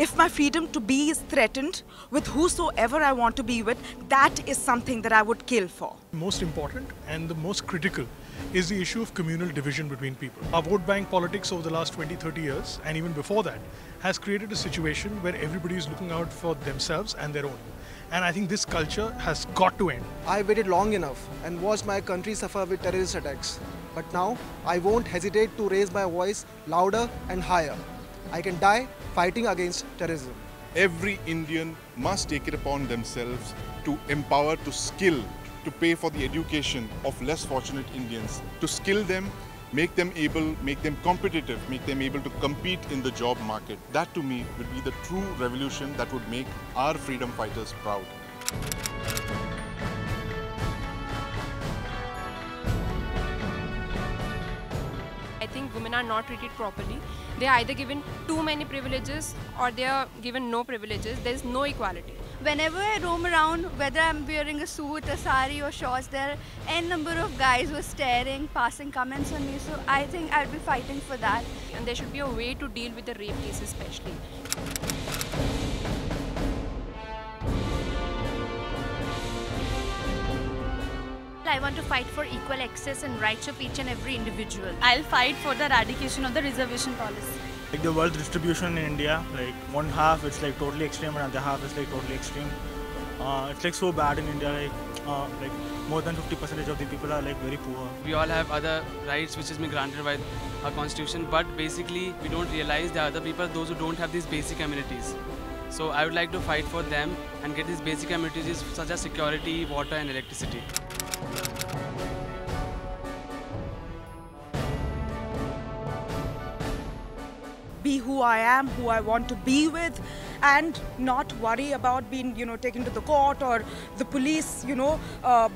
If my freedom to be is threatened with whosoever I want to be with, that is something that I would kill for. Most important and the most critical is the issue of communal division between people. Our vote bank politics over the last 20-30 years, and even before that, has created a situation where everybody is looking out for themselves and their own. And I think this culture has got to end. I waited long enough and watched my country suffer with terrorist attacks. But now, I won't hesitate to raise my voice louder and higher. I can die fighting against terrorism. Every Indian must take it upon themselves to empower, to skill, to pay for the education of less fortunate Indians, to skill them, make them able, make them competitive, make them able to compete in the job market. That to me would be the true revolution that would make our freedom fighters proud. I think women are not treated properly. They are either given too many privileges or they are given no privileges. There is no equality. Whenever I roam around, whether I'm wearing a suit, a sari or shorts, there are n number of guys who are staring, passing comments on me. So I think I'll be fighting for that. And there should be a way to deal with the rape cases especially. I want to fight for equal access and rights of each and every individual. I'll fight for the eradication of the reservation policy. Like the wealth distribution in India, like one half it's like totally extreme and another half is like totally extreme. It's like so bad in India, like more than 50% of the people are like very poor. We all have other rights which has been granted by our constitution, but basically we don't realize there are other people, those who don't have these basic amenities. So I would like to fight for them and get these basic amenities such as security, water and electricity. Be who I am, who I want to be with, and not worry about being, taken to the court or the police,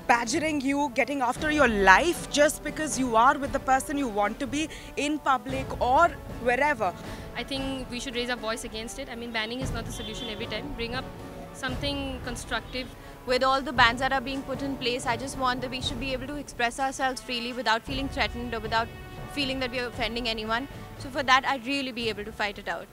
badgering you, getting after your life just because you are with the person you want to be in public or wherever. I think we should raise our voice against it. I mean, banning is not the solution every time. Bring up something constructive. With all the bans that are being put in place, I just want that we should be able to express ourselves freely without feeling threatened or without feeling that we are offending anyone. So for that, I'd really be able to fight it out.